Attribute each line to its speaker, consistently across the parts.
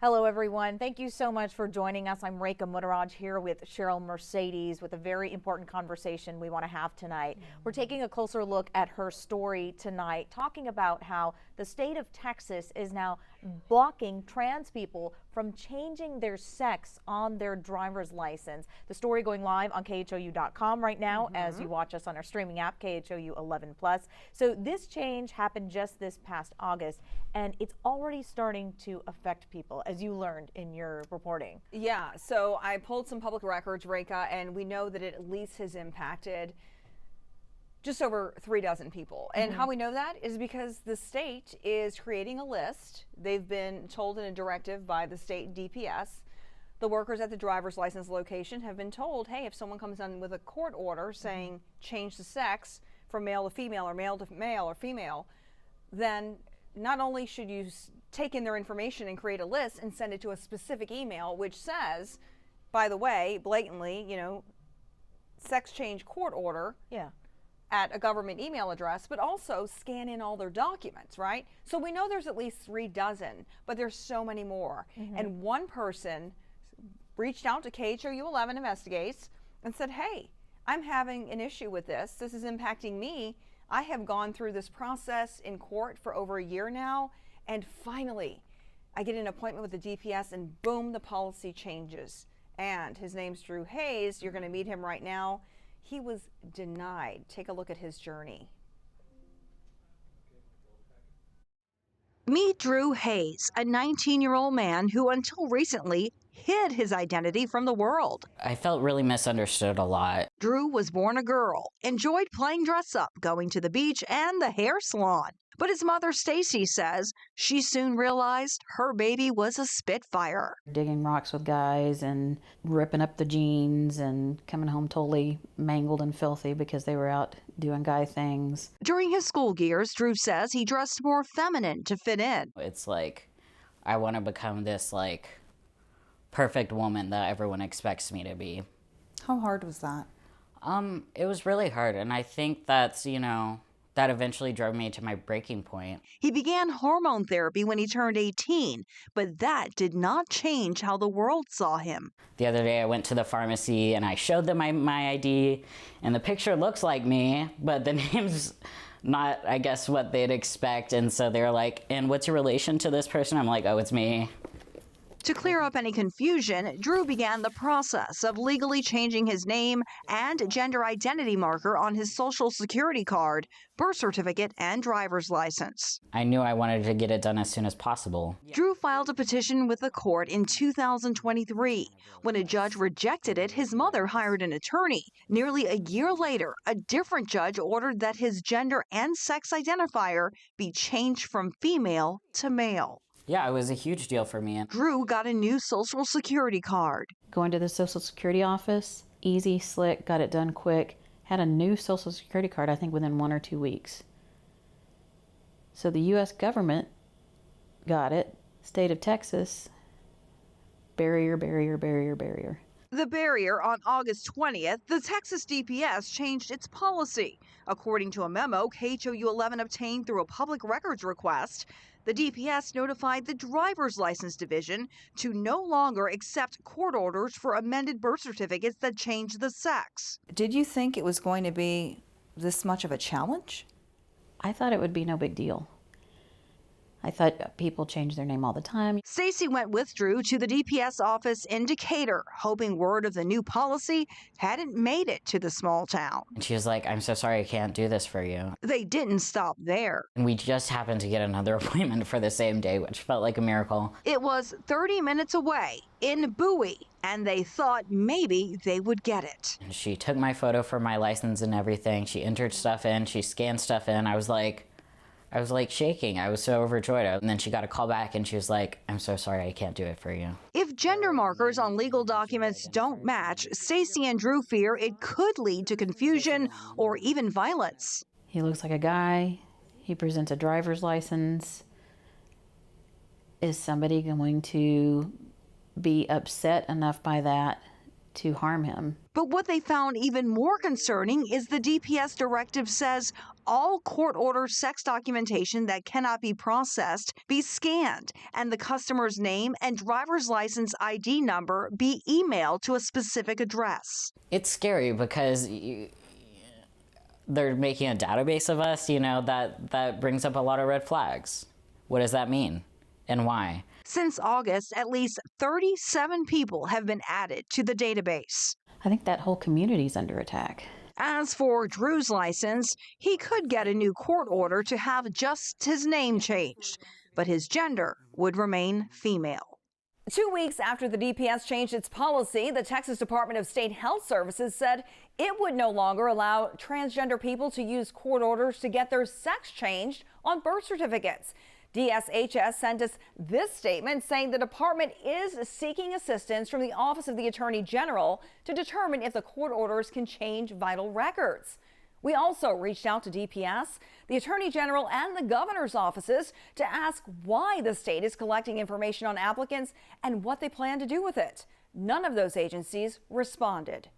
Speaker 1: Hello, everyone. Thank you so much for joining us. I'm Reka Mutteraj here with Cheryl Mercedes with a very important conversation we want to have tonight. We're taking a closer look at her story tonight, talking about how the state of Texas is now blocking trans people from changing their sex on their driver's license. The story going live on KHOU.com right now as you watch us on our streaming app, KHOU 11+. So this change happened just this past August, and it's already starting to affect people, as you learned in your reporting.
Speaker 2: Yeah, so I pulled some public records, Reka, and we know that it at least has impacted just over 36 people. And how we know that is because the state is creating a list. They've been told in a directive by the state DPS. The workers at the driver's license location have been told, hey, if someone comes in with a court order saying change the sex from male to female or male to male or female, then not only should you take in their information and create a list and send it to a specific email, which says, by the way, blatantly, you know, sex change court order.
Speaker 1: Yeah.
Speaker 2: At a government email address, but also scan in all their documents, right? So we know there's at least 36, but there's so many more. And one person reached out to KHOU 11 Investigates and said, hey, I'm having an issue with this. This is impacting me. I have gone through this process in court for over a year now, and finally, I get an appointment with the DPS and boom, the policy changes. And his name's Drew Hayes. You're gonna meet him right now. He was denied. Take a look at his journey.
Speaker 3: Meet Drew Hayes, a 19-year-old man who until recently hid his identity from the world.
Speaker 4: I felt really misunderstood a lot.
Speaker 3: Drew was born a girl, enjoyed playing dress up, going to the beach and the hair salon. But his mother, Stacy, says she soon realized her baby was a Spitfire.
Speaker 5: Digging rocks with guys and ripping up the jeans and coming home totally mangled and filthy because they were out doing guy things.
Speaker 3: During his school years, Drew says he dressed more feminine to fit in.
Speaker 4: It's like, I want to become this, like, perfect woman that everyone expects me to be.
Speaker 6: How hard was that?
Speaker 4: It was really hard, and I think that's, you know, that eventually drove me to my breaking point.
Speaker 3: He began hormone therapy when he turned 18, but that did not change how the world saw him.
Speaker 4: The other day I went to the pharmacy and I showed them my ID, and the picture looks like me, but the name's not, I guess, what they'd expect. And so they're like, and what's your relation to this person? I'm like, oh, it's me.
Speaker 3: To clear up any confusion, Drew began the process of legally changing his name and gender identity marker on his Social Security card, birth certificate, and driver's license.
Speaker 4: I knew I wanted to get it done as soon as possible.
Speaker 3: Drew filed a petition with the court in 2023. When a judge rejected it, his mother hired an attorney. Nearly a year later, a different judge ordered that his gender and sex identifier be changed from female to male.
Speaker 4: Yeah, it was a huge deal for me.
Speaker 3: Drew got a new Social Security card.
Speaker 5: Going to the Social Security office, easy, slick, got it done quick. Had a new Social Security card, I think, within 1 or 2 weeks. So the U.S. government got it. State of Texas, barrier.
Speaker 3: The barrier on August 20th, the Texas DPS changed its policy. According to a memo KHOU 11 obtained through a public records request, the DPS notified the driver's license division to no longer accept court orders for amended birth certificates that change the sex.
Speaker 6: Did you think it was going to be this much of a challenge?
Speaker 5: I thought it would be no big deal. I thought people change their name all the time.
Speaker 3: Stacy went with Drew to the DPS office in Decatur, hoping word of the new policy hadn't made it to the small town.
Speaker 4: And she was like, I'm so sorry I can't do this for you.
Speaker 3: They didn't stop there.
Speaker 4: And we just happened to get another appointment for the same day, which felt like a miracle.
Speaker 3: It was 30 minutes away in Bowie, and they thought maybe they would get it.
Speaker 4: And she took my photo for my license and everything. She entered stuff in, she scanned stuff in. I was like shaking. I was so overjoyed. And then she got a call back and she was like, I'm so sorry, I can't do it for you.
Speaker 3: If gender markers on legal documents don't match, Stacy and Drew fear it could lead to confusion or even violence.
Speaker 5: He looks like a guy. He presents a driver's license. Is somebody going to be upset enough by that to harm him?
Speaker 3: But what they found even more concerning is the DPS directive says all court order sex documentation that cannot be processed be scanned and the customer's name and driver's license ID number be emailed to a specific address.
Speaker 4: It's scary because they're making a database of us, you know, that brings up a lot of red flags. What does that mean? and why?
Speaker 3: Since August, at least 37 people have been added to the database.
Speaker 5: I think that whole community's under attack.
Speaker 3: As for Drew's license, he could get a new court order to have just his name changed, but his gender would remain female.
Speaker 2: 2 weeks after the DPS changed its policy, the Texas Department of State Health Services said it would no longer allow transgender people to use court orders to get their sex changed on birth certificates. DSHS sent us this statement saying the department is seeking assistance from the Office of the Attorney General to determine if the court orders can change vital records. We also reached out to DPS, the Attorney General, and the governor's offices to ask why the state is collecting information on applicants and what they plan to do with it. None of those agencies responded.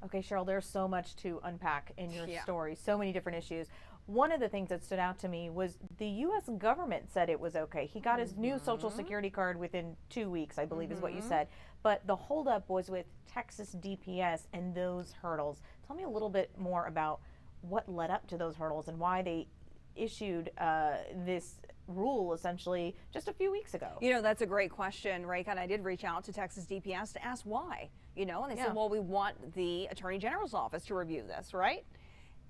Speaker 1: Okay, Cheryl, there's so much to unpack in your story, so many different issues. One of the things that stood out to me was the U.S. government said it was okay. He got his new Social Security card within 2 weeks, I believe is what you said. But the holdup was with Texas DPS and those hurdles. Tell me a little bit more about what led up to those hurdles and why they issued this rule essentially just a few weeks ago.
Speaker 2: You know, that's a great question, Rayka, and I did reach out to Texas DPS to ask why, you know, and they said, well, we want the Attorney General's office to review this, right?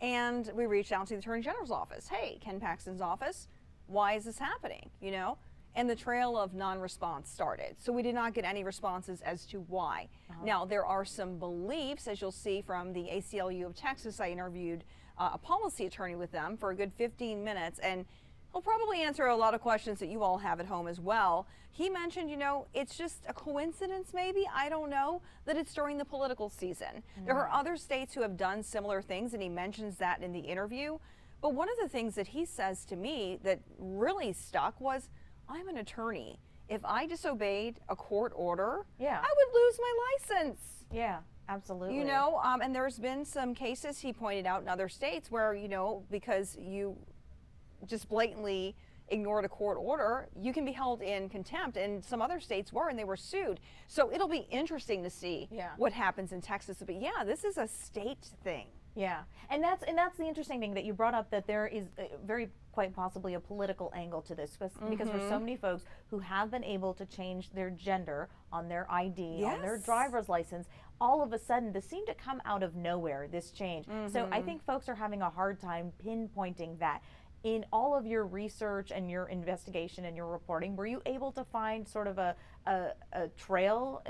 Speaker 2: And we reached out to the Attorney General's office. Hey, Ken Paxton's office, why is this happening, you know? And the trail of non-response started. So we did not get any responses as to why. Now, there are some beliefs, as you'll see from the ACLU of Texas. I interviewed a policy attorney with them for a good 15 minutes, and he'll probably answer a lot of questions that you all have at home as well. He mentioned, you know, it's just a coincidence maybe, I don't know, that it's during the political season. There are other states who have done similar things, and he mentions that in the interview. But one of the things that he says to me that really stuck was, I'm an attorney. If I disobeyed a court order, I would lose my license.
Speaker 1: Yeah, absolutely.
Speaker 2: You know, and there's been some cases he pointed out in other states where, you know, because you just blatantly ignored a court order, you can be held in contempt, and some other states were, and they were sued. So it'll be interesting to see what happens in Texas. But yeah, this is a state thing.
Speaker 1: Yeah, and that's the interesting thing that you brought up, that there is very quite possibly a political angle to this, because there's so many folks who have been able to change their gender on their ID, on their driver's license. All of a sudden, this seemed to come out of nowhere, this change. So I think folks are having a hard time pinpointing that. In all of your research and your investigation and your reporting, were you able to find sort of a trail,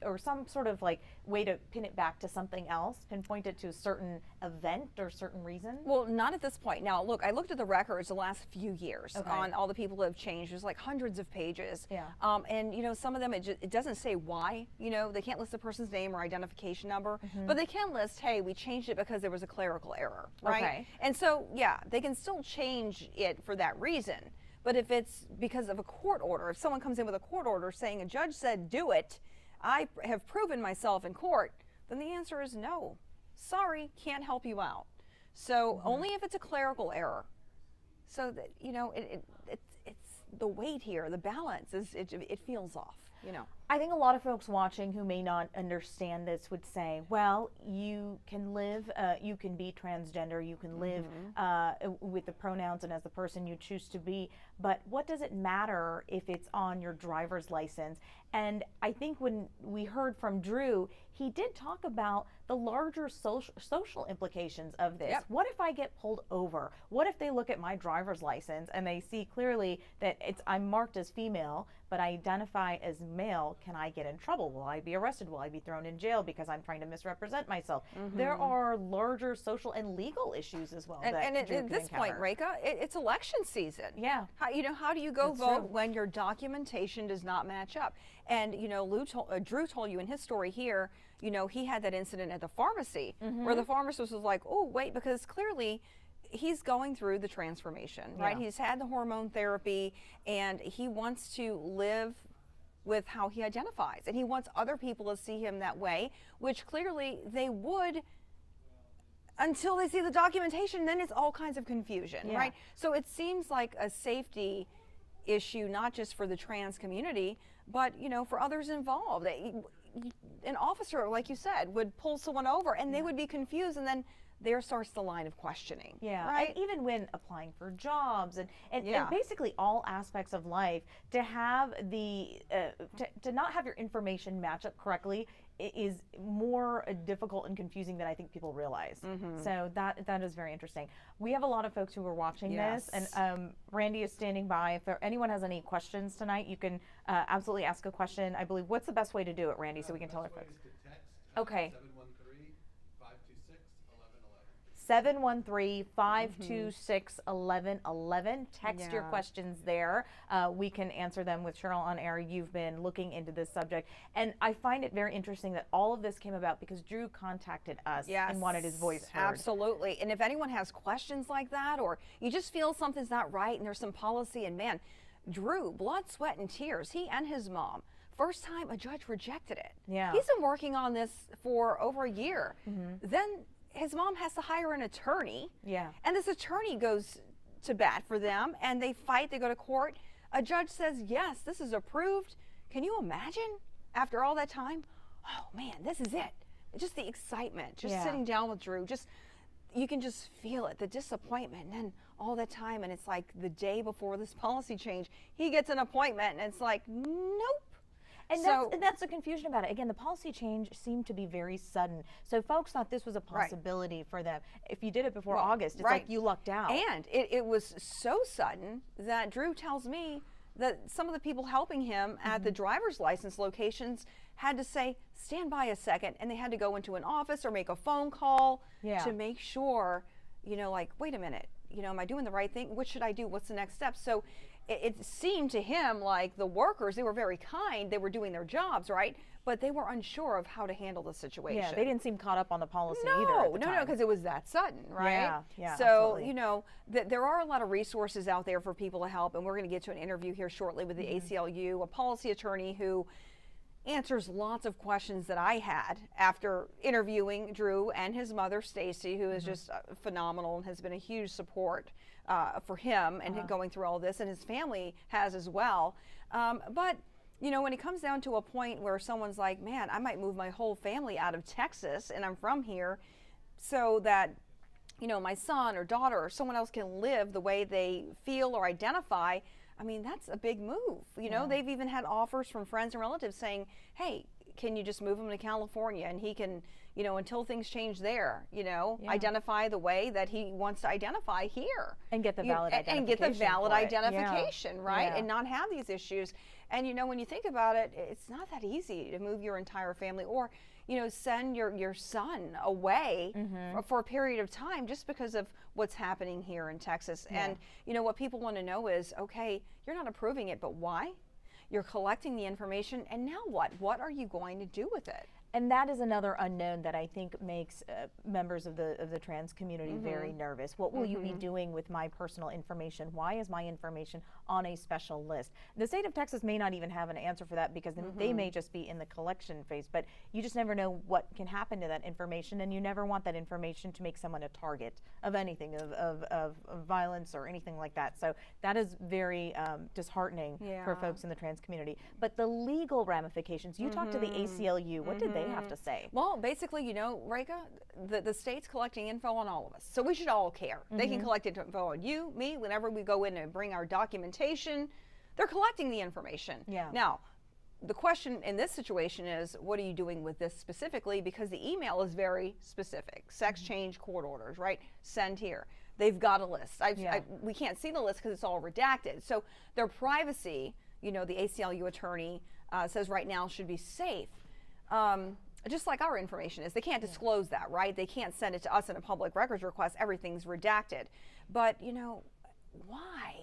Speaker 1: or some sort of like way to pin it back to something else, pinpoint it to a certain event or certain reason?
Speaker 2: Well, not at this point. Now, look, I looked at the records the last few years on all the people who have changed. There's like hundreds of pages. And, you know, some of them, it doesn't say why. You know, they can't list the person's name or identification number, but they can list, hey, we changed it because there was a clerical error, right? And so, yeah, they can still change it for that reason. But if it's because of a court order, if someone comes in with a court order saying a judge said do it, I have proven myself in court, then the answer is no. Sorry, can't help you out. So only if it's a clerical error. So that, you know, it's the weight here, the balance is it feels off, you know.
Speaker 1: I think a lot of folks watching who may not understand this would say, well, you can live, you can be transgender, you can live with the pronouns and as the person you choose to be, but what does it matter if it's on your driver's license? And I think when we heard from Drew, he did talk about the larger social implications of this. What if I get pulled over? What if they look at my driver's license and they see clearly that I'm marked as female, but I identify as male? Can I get in trouble? Will I be arrested? Will I be thrown in jail because I'm trying to misrepresent myself? There are larger social and legal issues as well.
Speaker 2: And at this point, Rayka, it's election season. How do you go vote when your documentation does not match up? And, you know, Drew told you in his story here, you know, he had that incident at the pharmacy where the pharmacist was like, oh, wait, because clearly he's going through the transformation, right? He's had the hormone therapy and he wants to live with how he identifies, and he wants other people to see him that way, which clearly they would until they see the documentation. Then it's all kinds of confusion, right? So it seems like a safety issue, not just for the trans community, but, you know, for others involved. An officer, like you said, would pull someone over and they would be confused, and then there starts the line of questioning.
Speaker 1: Yeah,
Speaker 2: right.
Speaker 1: and even when applying for jobs and
Speaker 2: Yeah.
Speaker 1: basically all aspects of life, to have the to not have your information match up correctly is more difficult and confusing than I think people realize. So that is very interesting. We have a lot of folks who are watching this, and Randy is standing by. If anyone has any questions tonight, you can absolutely ask a question. I believe, what's the best way to do it, Randy, so we can tell our folks? Okay. 713-526-1111. Text your
Speaker 2: Yeah.
Speaker 1: questions there. We can answer them with Cheryl on air. You've been looking into this subject. And I find it very interesting that all of this came about because Drew contacted us and wanted his voice heard.
Speaker 2: Absolutely. And if anyone has questions like that, or you just feel something's not right and there's some policy, and man, Drew, blood, sweat, and tears, he and his mom, first time a judge rejected it.
Speaker 1: Yeah.
Speaker 2: He's been working on this for over a year. Then his mom has to hire an attorney.
Speaker 1: Yeah.
Speaker 2: And this attorney goes to bat for them, and they fight, they go to court. A judge says, yes, this is approved. Can you imagine after all that time? Oh man, this is it. Just the excitement, just sitting down with Drew, you can just feel it, the disappointment, and then all that time, and it's like the day before this policy change, he gets an appointment, and it's like, nope.
Speaker 1: And that's the confusion about it. Again, the policy change seemed to be very sudden. So folks thought this was a possibility for them. If you did it before August, it's like you lucked out.
Speaker 2: And it was so sudden that Drew tells me that some of the people helping him at the driver's license locations had to say, stand by a second, and they had to go into an office or make a phone call to make sure, like, wait a minute, am I doing the right thing? What should I do? What's the next step? So it seemed to him like the workers, they were very kind, they were doing their jobs, right? But they were unsure of how to handle the situation.
Speaker 1: Yeah, they didn't seem caught up on the policy either.
Speaker 2: No, because it was that sudden, right?
Speaker 1: Yeah,
Speaker 2: so,
Speaker 1: absolutely.
Speaker 2: there are a lot of resources out there for people to help, and we're going to get to an interview here shortly with the ACLU, a policy attorney who answers lots of questions that I had after interviewing Drew and his mother, Stacy, who is just phenomenal and has been a huge support for him and going through all this, and his family has as well. But when it comes down to a point where someone's like, man, I might move my whole family out of Texas, and I'm from here, so that my son or daughter or someone else can live the way they feel or identify, I mean, that's a big move. They've even had offers from friends and relatives saying, hey, can you just move him to California and he can, until things change there, identify the way that he wants to identify here.
Speaker 1: And get the valid identification.
Speaker 2: And get the valid
Speaker 1: for it.
Speaker 2: identification, right?
Speaker 1: Yeah.
Speaker 2: And not have these issues. And, when you think about it, it's not that easy to move your entire family or, send your son away for a period of time just because of what's happening here in Texas. And, what people want to know is, okay, you're not approving it, but why? You're collecting the information, and now what? What are you going to do with it?
Speaker 1: And that is another unknown that I think makes members of the trans community very nervous. What will you be doing with my personal information? Why is my information on a special list? The state of Texas may not even have an answer for that because they may just be in the collection phase, but you just never know what can happen to that information, and you never want that information to make someone a target of anything, of violence or anything like that. So that is very disheartening for folks in the trans community. But the legal ramifications, you talked to the ACLU, what did they have to say?
Speaker 2: Well, basically, Reka, the state's collecting info on all of us, so we should all care. They can collect info on you, me, whenever we go in and bring our documentation, they're collecting the information.
Speaker 1: Yeah.
Speaker 2: Now, the question in this situation is, what are you doing with this specifically? Because the email is very specific. Sex change court orders, right? Send here. They've got a list. We can't see the list because it's all redacted. So their privacy, the ACLU attorney says right now should be safe. Just like our information is. They can't disclose that, right? They can't send it to us in a public records request. Everything's redacted. But, why?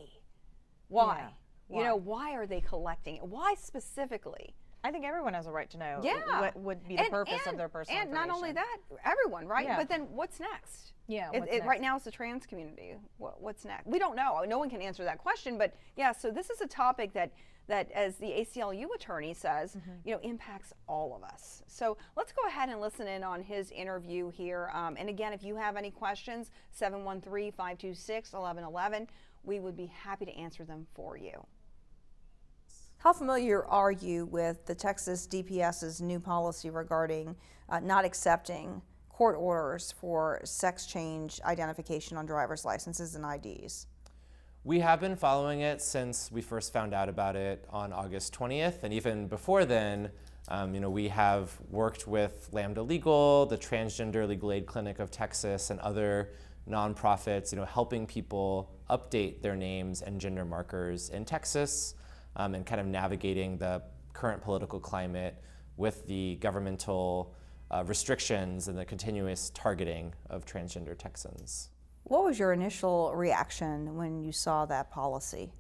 Speaker 2: Why? Why are they collecting it? Why specifically?
Speaker 1: I think everyone has a right to know what would be the purpose of their personal information.
Speaker 2: And not only that, everyone, right?
Speaker 1: Yeah.
Speaker 2: But then what's next?
Speaker 1: Yeah,
Speaker 2: Right now it's the trans community. What's next? We don't know. No one can answer that question. But yeah, so this is a topic that as the ACLU attorney says, impacts all of us. So let's go ahead and listen in on his interview here. And again, if you have any questions, 713-526-1111, we would be happy to answer them for you.
Speaker 6: How familiar are you with the Texas DPS's new policy regarding not accepting court orders for sex change identification on driver's licenses and IDs?
Speaker 7: We have been following it since we first found out about it on August 20th, and even before then, we have worked with Lambda Legal, the Transgender Legal Aid Clinic of Texas, and other nonprofits, helping people update their names and gender markers in Texas, and kind of navigating the current political climate with the governmental restrictions and the continuous targeting of transgender Texans.
Speaker 6: What was your initial reaction when you saw that policy?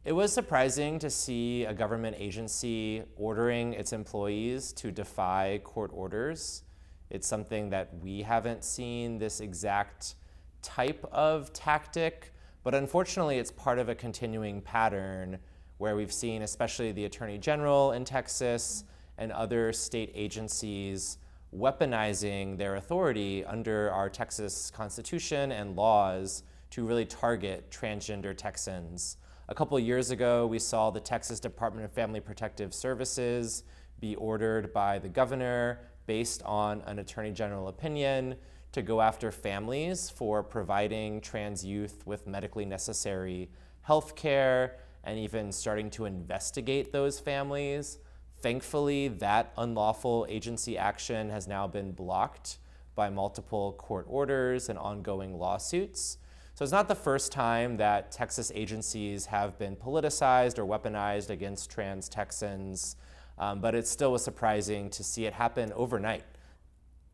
Speaker 7: It was surprising to see a government agency ordering its employees to defy court orders. It's something that we haven't seen this exact type of tactic, but unfortunately it's part of a continuing pattern where we've seen especially the Attorney General in Texas and other state agencies weaponizing their authority under our Texas Constitution and laws to really target transgender Texans. A couple years ago, we saw the Texas Department of Family Protective Services be ordered by the governor based on an Attorney General opinion to go after families for providing trans youth with medically necessary health care and even starting to investigate those families. Thankfully, that unlawful agency action has now been blocked by multiple court orders and ongoing lawsuits. So it's not the first time that Texas agencies have been politicized or weaponized against trans Texans, but it still was surprising to see it happen overnight.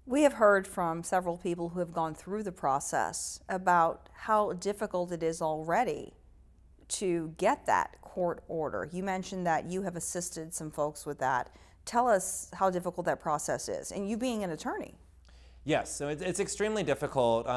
Speaker 6: We have heard from several people who have gone through the process about how difficult it is already to get that court order. You mentioned that you have assisted some folks with that. Tell us how difficult that process is, and you being an attorney.
Speaker 7: Yes, so it's extremely difficult.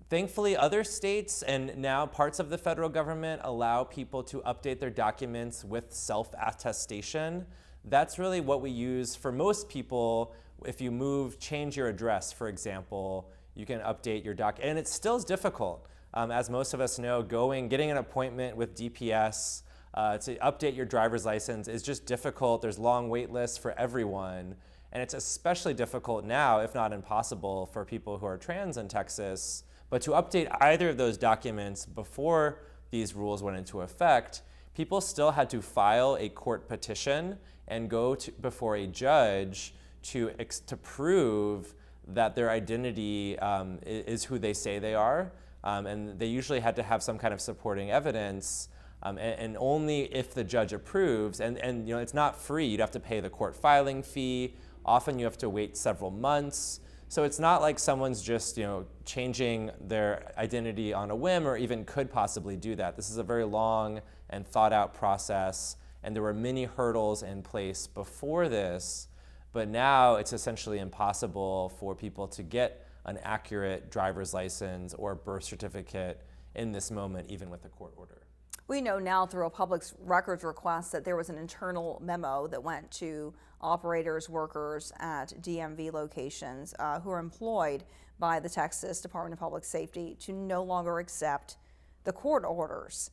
Speaker 7: Thankfully, other states and now parts of the federal government allow people to update their documents with self-attestation. That's really what we use for most people. If you change your address, for example, you can update your doc, and it still is difficult. As most of us know, getting an appointment with DPS to update your driver's license is just difficult. There's long wait lists for everyone. And it's especially difficult now, if not impossible, for people who are trans in Texas. But to update either of those documents before these rules went into effect, people still had to file a court petition and go before a judge to prove that their identity is who they say they are. And they usually had to have some kind of supporting evidence, and only if the judge approves, and it's not free, you'd have to pay the court filing fee. Often you have to wait several months. So it's not like someone's just changing their identity on a whim or even could possibly do that. This is a very long and thought out process, and there were many hurdles in place before this, but now it's essentially impossible for people to get an accurate driver's license or birth certificate in this moment, even with a court order.
Speaker 6: We know now through a public records request that there was an internal memo that went to operators, workers at DMV locations who are employed by the Texas Department of Public Safety to no longer accept the court orders.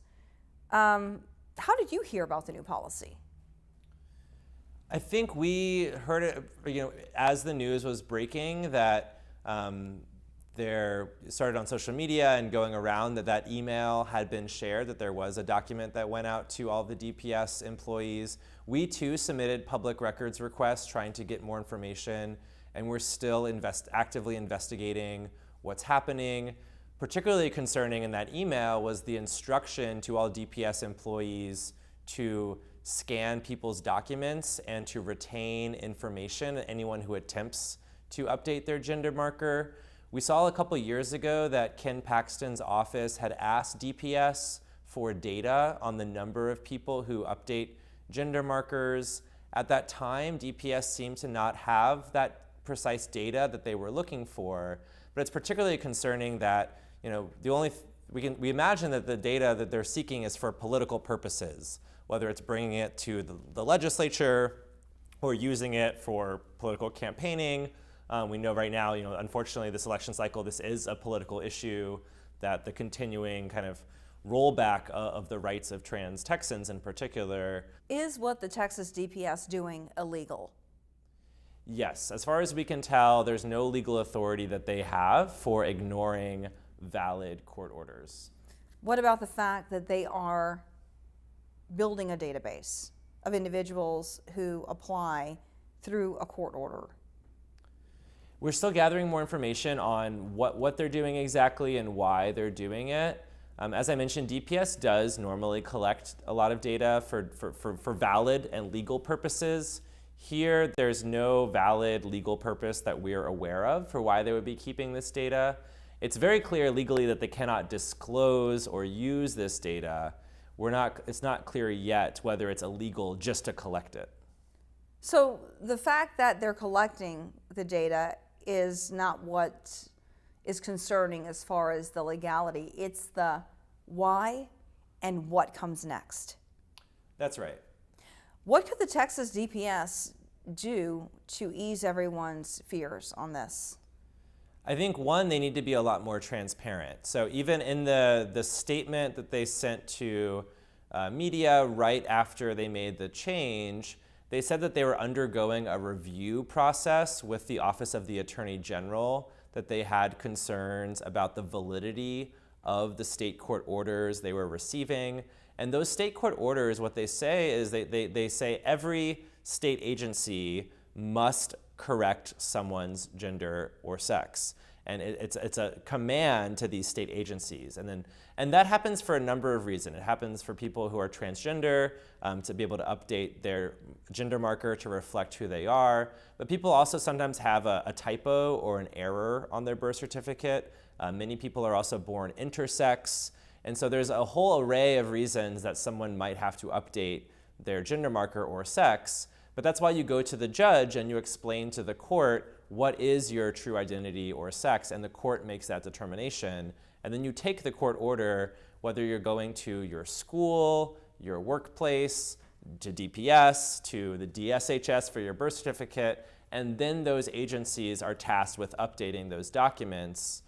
Speaker 6: How did you hear about the new policy?
Speaker 7: I think we heard it, as the news was breaking, that there started on social media and going around that email had been shared, that there was a document that went out to all the DPS employees. We too submitted public records requests trying to get more information, and we're still actively investigating what's happening. Particularly concerning in that email was the instruction to all DPS employees to scan people's documents and to retain information, anyone who attempts to update their gender marker. We saw a couple years ago that Ken Paxton's office had asked DPS for data on the number of people who update gender markers. At that time, DPS seemed to not have that precise data that they were looking for, but it's particularly concerning that we imagine that the data that they're seeking is for political purposes, whether it's bringing it to the legislature or using it for political campaigning. We know right now, unfortunately, this election cycle, this is a political issue, that the continuing kind of rollback of the rights of trans Texans in particular.
Speaker 6: Is what the Texas DPS doing illegal?
Speaker 7: Yes, as far as we can tell, there's no legal authority that they have for ignoring valid court orders.
Speaker 6: What about the fact that they are building a database of individuals who apply through a court order?
Speaker 7: We're still gathering more information on what they're doing exactly and why they're doing it. As I mentioned, DPS does normally collect a lot of data for valid and legal purposes. Here, there's no valid legal purpose that we're aware of for why they would be keeping this data. It's very clear legally that they cannot disclose or use this data. It's not clear yet whether it's illegal just to collect it.
Speaker 6: So the fact that they're collecting the data is not what is concerning as far as the legality. It's the why and what comes next.
Speaker 7: That's right.
Speaker 6: What could the Texas DPS do to ease everyone's fears on this?
Speaker 7: I think, one, they need to be a lot more transparent. So even in the statement that they sent to media right after they made the change, they said that they were undergoing a review process with the Office of the Attorney General, that they had concerns about the validity of the state court orders they were receiving. And those state court orders, what they say is they say every state agency must correct someone's gender or sex. And it's a command to these state agencies. And that happens for a number of reasons. It happens for people who are transgender to be able to update their gender marker to reflect who they are. But people also sometimes have a typo or an error on their birth certificate. Many people are also born intersex. And so there's a whole array of reasons that someone might have to update their gender marker or sex. But that's why you go to the judge and you explain to the court what is your true identity or sex, and the court makes that determination. And then you take the court order, whether you're going to your school, your workplace, to DPS, to the DSHS for your birth certificate, and then those agencies are tasked with updating those documents.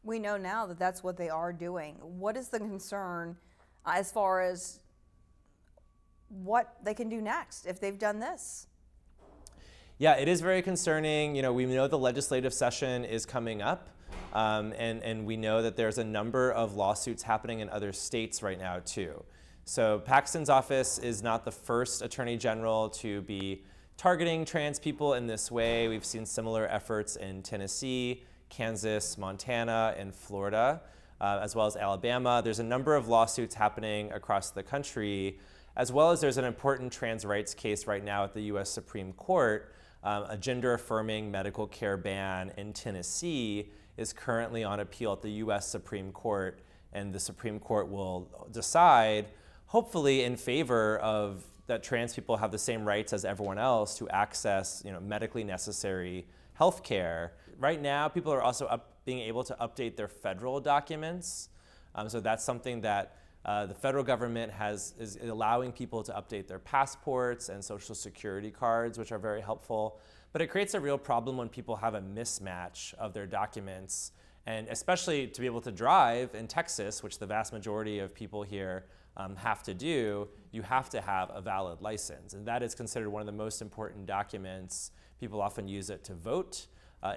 Speaker 6: We know now that that's what they are doing. What is the concern as far as what they can do next if they've done this?
Speaker 7: Yeah, it is very concerning. We know the legislative session is coming up, and we know that there's a number of lawsuits happening in other states right now too. So Paxton's office is not the first attorney general to be targeting trans people in this way. We've seen similar efforts in Tennessee, Kansas, Montana, and Florida, as well as Alabama. There's a number of lawsuits happening across the country, as well as there's an important trans rights case right now at the U.S. Supreme Court. A gender-affirming medical care ban in Tennessee is currently on appeal at the U.S. Supreme Court, and the Supreme Court will decide, hopefully in favor of that trans people have the same rights as everyone else to access medically necessary health care. Right now, people are also being able to update their federal documents. So that's something that the federal government is allowing people to update their passports and social security cards, which are very helpful. But it creates a real problem when people have a mismatch of their documents. And especially to be able to drive in Texas, which the vast majority of people here have to do, you have to have a valid license. And that is considered one of the most important documents. People often use it to vote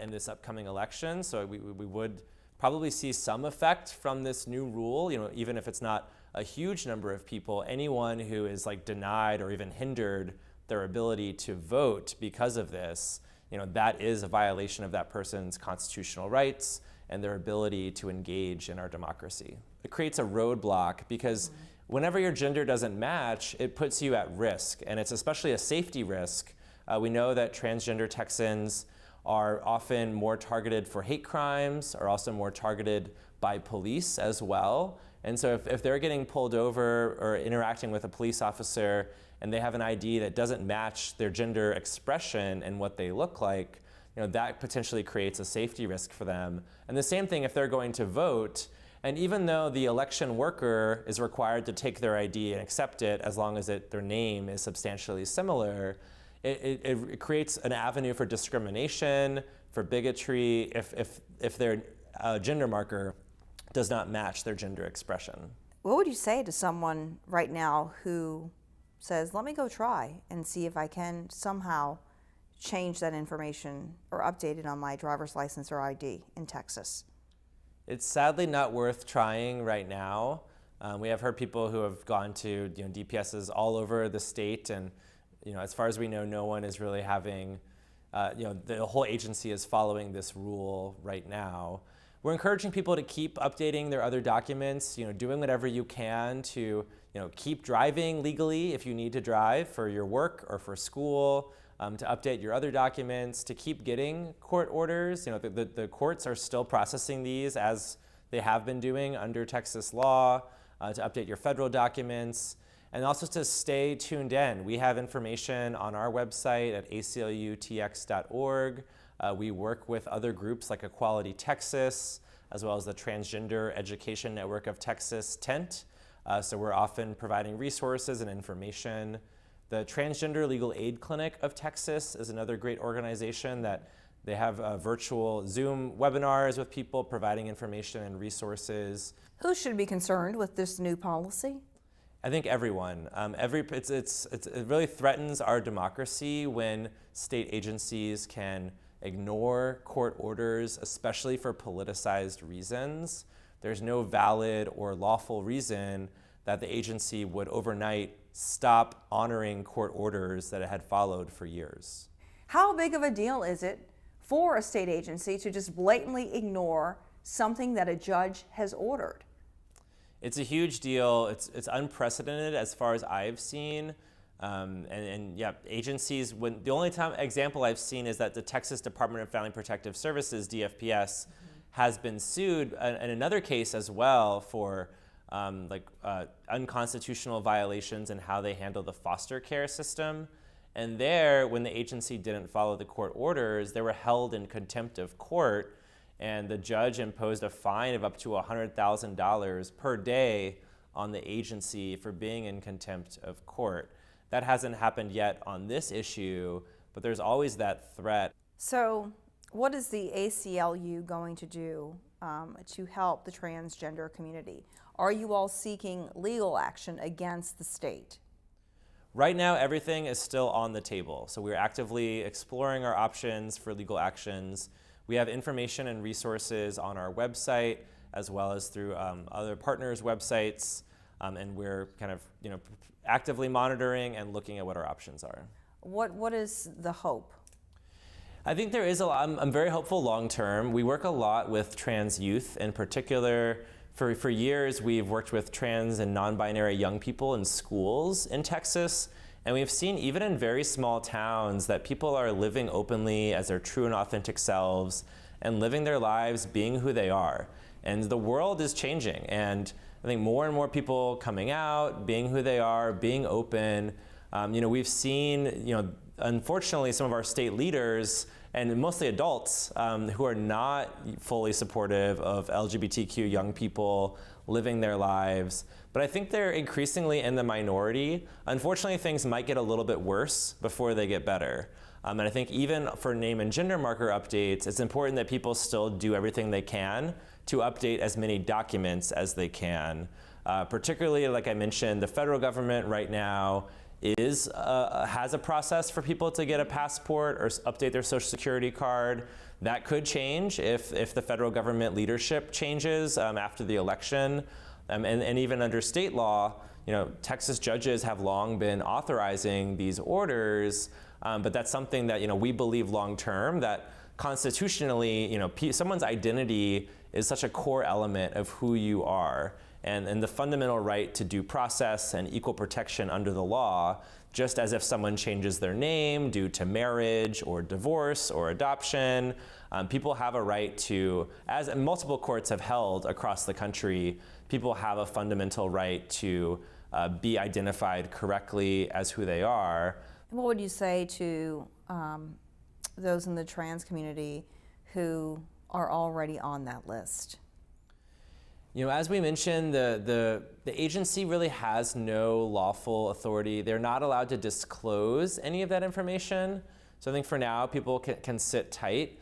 Speaker 7: in this upcoming election. So we would probably see some effect from this new rule, even if it's not a huge number of people. Anyone who is denied or even hindered their ability to vote because of this, that is a violation of that person's constitutional rights and their ability to engage in our democracy. It creates a roadblock because whenever your gender doesn't match, it puts you at risk, and it's especially a safety risk. We know that transgender Texans are often more targeted for hate crimes, are also more targeted by police as well. And so if they're getting pulled over or interacting with a police officer and they have an ID that doesn't match their gender expression and what they look like, that potentially creates a safety risk for them. And the same thing if they're going to vote. And even though the election worker is required to take their ID and accept it as long as their name is substantially similar, it creates an avenue for discrimination, for bigotry, if their gender marker does not match their gender expression.
Speaker 6: What would you say to someone right now who says, let me go try and see if I can somehow change that information or update it on my driver's license or ID in Texas?
Speaker 7: It's sadly not worth trying right now. We have heard people who have gone to DPSs all over the state, and as far as we know, no one is really having, the whole agency is following this rule right now. We're encouraging people to keep updating their other documents, doing whatever you can to keep driving legally if you need to drive for your work or for school, to update your other documents, to keep getting court orders. The courts are still processing these as they have been doing under Texas law, to update your federal documents, and also to stay tuned in. We have information on our website at ACLUTX.org. We work with other groups like Equality Texas, as well as the Transgender Education Network of Texas, TENT. So we're often providing resources and information. The Transgender Legal Aid Clinic of Texas is another great organization that they have virtual Zoom webinars with people providing information and resources.
Speaker 6: Who should be concerned with this new policy?
Speaker 7: I think everyone. It really threatens our democracy when state agencies can ignore court orders, especially for politicized reasons. There's no valid or lawful reason that the agency would overnight stop honoring court orders that it had followed for years.
Speaker 6: How big of a deal is it for a state agency to just blatantly ignore something that a judge has ordered?
Speaker 7: It's a huge deal. It's unprecedented as far as I've seen. Agencies, the only example I've seen is that the Texas Department of Family Protective Services, DFPS, has been sued in another case as well for unconstitutional violations in how they handle the foster care system. And there, when the agency didn't follow the court orders, they were held in contempt of court, and the judge imposed a fine of up to $100,000 per day on the agency for being in contempt of court. That hasn't happened yet on this issue, but there's always that threat.
Speaker 6: So what is the ACLU going to do to help the transgender community? Are you all seeking legal action against the state?
Speaker 7: Right now, everything is still on the table. So we're actively exploring our options for legal actions. We have information and resources on our website, as well as through other partners' websites, and we're kind of actively monitoring and looking at what our options are.
Speaker 6: What is the hope?
Speaker 7: I think there is a lot. I'm very hopeful long term. We work a lot with trans youth in particular. For years, we've worked with trans and non-binary young people in schools in Texas, and we've seen even in very small towns that people are living openly as their true and authentic selves and living their lives being who they are. And the world is changing, and I think more and more people coming out, being who they are, being open. We've seen, unfortunately, some of our state leaders, and mostly adults, who are not fully supportive of LGBTQ young people living their lives. But I think they're increasingly in the minority. Unfortunately, things might get a little bit worse before they get better. And I think even for name and gender marker updates, it's important that people still do everything they can to update as many documents as they can. Particularly, like I mentioned, the federal government right now has a process for people to get a passport or update their social security card. That could change if the federal government leadership changes after the election. And even under state law, Texas judges have long been authorizing these orders, but that's something that we believe long term, that constitutionally, someone's identity is such a core element of who you are. And the fundamental right to due process and equal protection under the law, just as if someone changes their name due to marriage or divorce or adoption, people have a right to, as multiple courts have held across the country, people have a fundamental right to be identified correctly as who they are.
Speaker 6: What would you say to those in the trans community who are already on that list?
Speaker 7: As we mentioned, the agency really has no lawful authority. They're not allowed to disclose any of that information. So I think for now, people can sit tight.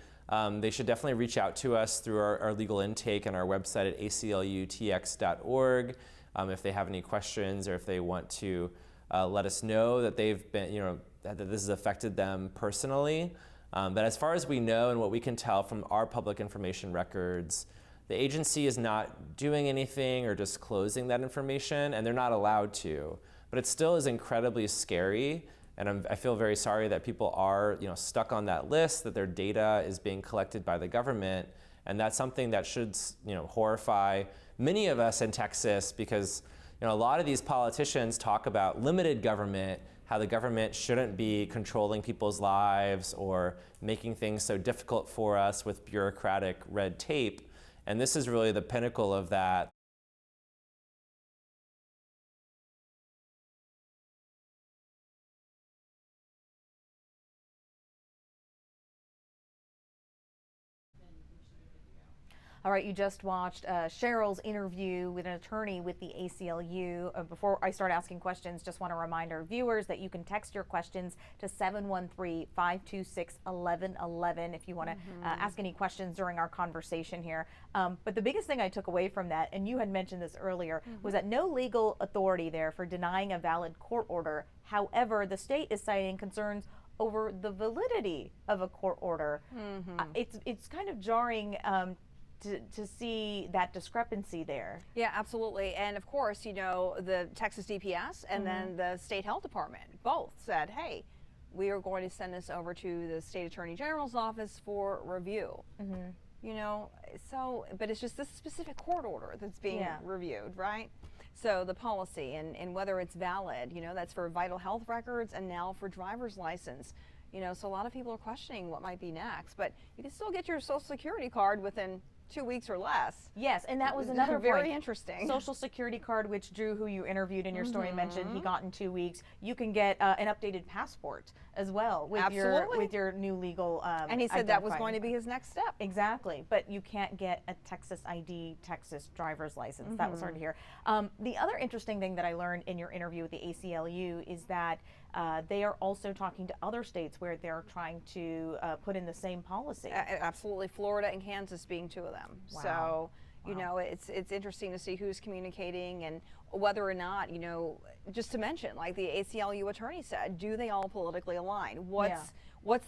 Speaker 7: They should definitely reach out to us through our legal intake and our website at aclutx.org if they have any questions or if they want to let us know that they've been, that this has affected them personally. But as far as we know and what we can tell from our public information records, the agency is not doing anything or disclosing that information, and they're not allowed to. But it still is incredibly scary, and I feel very sorry that people are stuck on that list, that their data is being collected by the government, and that's something that should horrify many of us in Texas, because a lot of these politicians talk about limited government, how the government shouldn't be controlling people's lives or making things so difficult for us with bureaucratic red tape. And this is really the pinnacle of that.
Speaker 1: All right, you just watched Cheryl's interview with an attorney with the ACLU. Before I start asking questions, just want to remind our viewers that you can text your questions to 713-526-1111 if you want to ask any questions during our conversation here. But the biggest thing I took away from that, and you had mentioned this earlier, was that no legal authority there for denying a valid court order. However, the state is citing concerns over the validity of a court order. It's kind of jarring to see that discrepancy there.
Speaker 2: Yeah, absolutely. And of course, the Texas DPS and then the state health department both said, hey, we are going to send this over to the state attorney general's office for review. But it's just this specific court order that's being reviewed, right? So the policy and whether it's valid, that's for vital health records and now for driver's license. So a lot of people are questioning what might be next, but you can still get your Social Security card within 2 weeks or less.
Speaker 1: Yes, and that was another
Speaker 2: very
Speaker 1: point.
Speaker 2: interesting.
Speaker 1: Social Security card, which Drew, who you interviewed in your story, mentioned he got in 2 weeks. You can get an updated passport as well with your new legal.
Speaker 2: And he said that was going to be his next step.
Speaker 1: Exactly, but you can't get a Texas ID, Texas driver's license. That was hard to hear. The other interesting thing that I learned in your interview with the ACLU is that they are also talking to other states where they're trying to put in the same policy.
Speaker 2: Absolutely, Florida and Kansas being two of them.
Speaker 1: Wow.
Speaker 2: So, it's interesting to see who's communicating and whether or not, just to mention, like the ACLU attorney said, do they all politically align? What's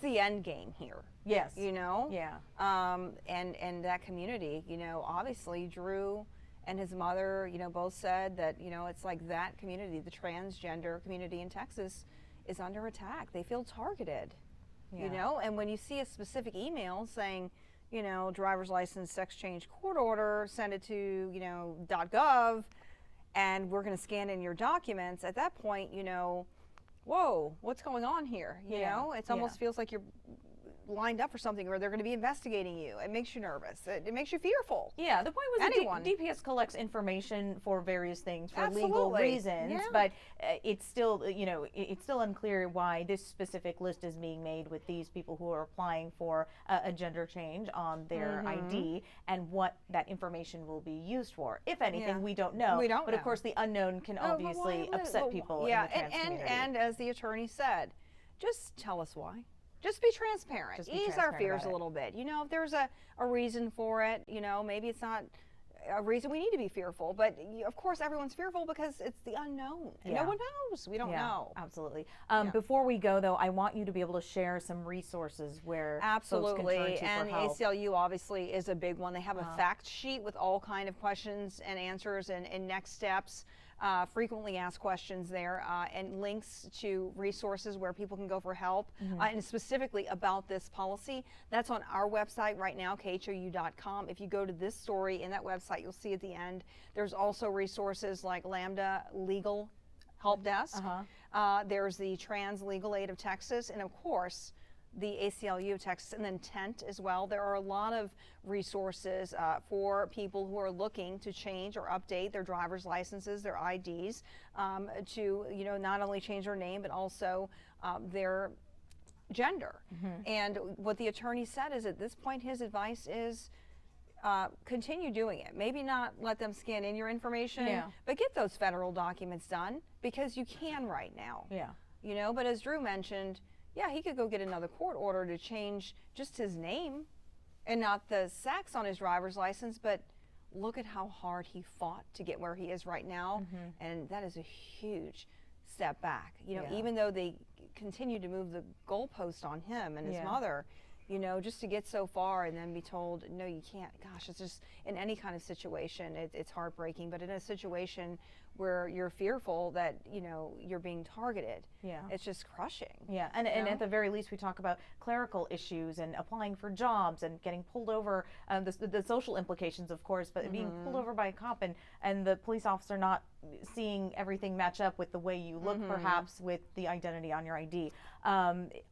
Speaker 2: the end game here?
Speaker 1: Yes.
Speaker 2: Yeah. And that community, obviously Drew and his mother, both said that, it's like that community, the transgender community in Texas, is under attack. They feel targeted, and when you see a specific email saying, driver's license, sex change court order, send it to, .gov, and we're going to scan in your documents, at that point, whoa, what's going on here? It almost feels like you're lined up for something, or they're going to be investigating you. It makes you nervous. It makes you fearful.
Speaker 1: Yeah, the point was
Speaker 2: Anyone.
Speaker 1: that DPS collects information for various things for legal
Speaker 2: Absolutely.
Speaker 1: reasons, but it's still, it's still unclear why this specific list is being made with these people who are applying for a gender change on their ID and what that information will be used for. If anything, we don't know.
Speaker 2: We don't
Speaker 1: but
Speaker 2: know.
Speaker 1: of course, the unknown can obviously upset people in the trans community.
Speaker 2: And as the attorney said, just tell us why. Just be transparent. Ease our fears a little bit. If there's a reason for it, maybe it's not a reason we need to be fearful, but of course everyone's fearful because it's the unknown. And no one knows. We don't know.
Speaker 1: Absolutely. Before we go, though, I want you to be able to share some resources where folks can turn to
Speaker 2: and
Speaker 1: for help.
Speaker 2: ACLU obviously is a big one. They have a fact sheet with all kind of questions and answers and next steps. Frequently asked questions there, and links to resources where people can go for help, and specifically about this policy. That's on our website right now, khou.com. If you go to this story in that website, you'll see at the end, there's also resources like Lambda Legal Help Desk. There's the Trans Legal Aid of Texas, and of course, the ACLU of Texas, and then TENT as well. There are a lot of resources for people who are looking to change or update their driver's licenses, their IDs, to not only change their name but also their gender. And what the attorney said is, at this point, his advice is continue doing it. Maybe not let them scan in your information, but get those federal documents done, because you can right now. But as Drew mentioned, he could go get another court order to change just his name and not the sex on his driver's license, but look at how hard he fought to get where he is right now. And that is a huge step back. You know,
Speaker 1: Yeah.
Speaker 2: even though they continue to move the goalpost on him and his
Speaker 1: Yeah.
Speaker 2: mother, you know, just to get so far and then be told, no, you can't. Gosh, it's just in any kind of situation, it's heartbreaking. But in a situation where you're fearful that, you know, you're being targeted,
Speaker 1: Yeah.
Speaker 2: it's just crushing.
Speaker 1: Yeah, and
Speaker 2: know?
Speaker 1: at the very least, we talk about clerical issues and applying for jobs and getting pulled over, the social implications, of course, but being pulled over by a cop and the police officer not seeing everything match up with the way you look, perhaps with the identity on your ID.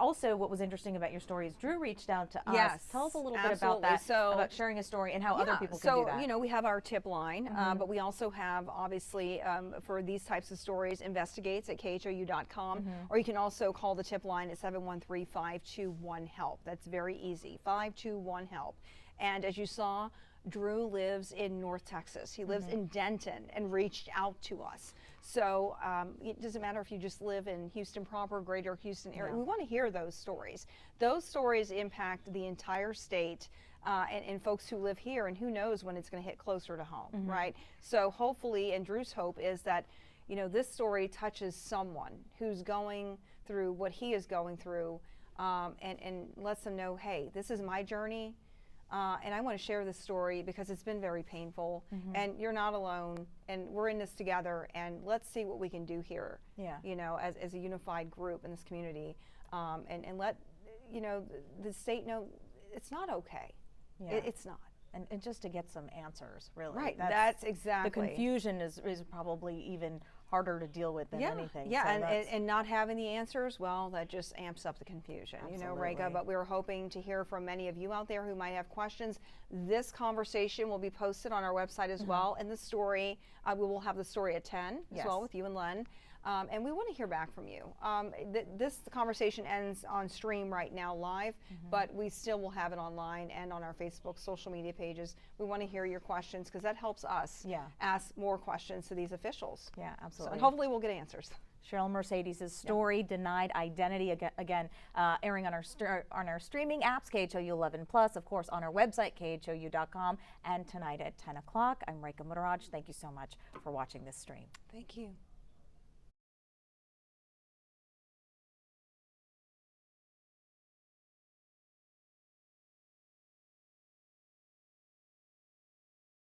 Speaker 1: Also, what was interesting about your story is Drew reached out to us.
Speaker 2: Yes,
Speaker 1: Tell us a little bit
Speaker 2: absolutely.
Speaker 1: about that,
Speaker 2: So-
Speaker 1: about sharing a story and how other
Speaker 2: Yeah,
Speaker 1: people can do that.
Speaker 2: So, you know, we have our tip line, but we also have, obviously, for these types of stories, investigates at khou.com, or you can also call the tip line at 713-521-HELP. That's very easy, 521-HELP. And as you saw, Drew lives in North Texas. He lives in Denton and reached out to us. So it doesn't matter if you just live in Houston proper, greater Houston area. We want to hear those stories. Those stories impact the entire state and folks who live here, and who knows when it's going to hit closer to home, right? So hopefully, and Drew's hope is that, you know, this story touches someone who's going through what he is going through, and lets them know, hey, this is my journey. And I want to share this story because it's been very painful, and you're not alone, and we're in this together, and let's see what we can do here, you know, as a unified group in this community, and let, you know, the state know it's not okay. It's not.
Speaker 1: And just to get some answers, really.
Speaker 2: Right, that's exactly.
Speaker 1: The confusion is probably even harder to deal with than anything.
Speaker 2: Yeah,
Speaker 1: So
Speaker 2: and not having the answers, well, that just amps up the confusion, you know, Rega.
Speaker 1: Absolutely.
Speaker 2: But we were hoping to hear from many of you out there who might have questions. This conversation will be posted on our website as well, and the story, we will have the story at 10 as well with you and Len. And we want to hear back from you. This conversation ends on stream right now live, but we still will have it online and on our Facebook social media pages. We want to hear your questions because that helps us ask more questions to these officials.
Speaker 1: Yeah,
Speaker 2: So,
Speaker 1: absolutely.
Speaker 2: and hopefully we'll get answers.
Speaker 1: Cheryl Mercedes' story, Denied Identity, again airing on our streaming apps, KHOU 11 Plus, of course, on our website, khou.com, and tonight at 10 o'clock. I'm Reka Mutaraj. Thank you so much for watching this stream.
Speaker 2: Thank you.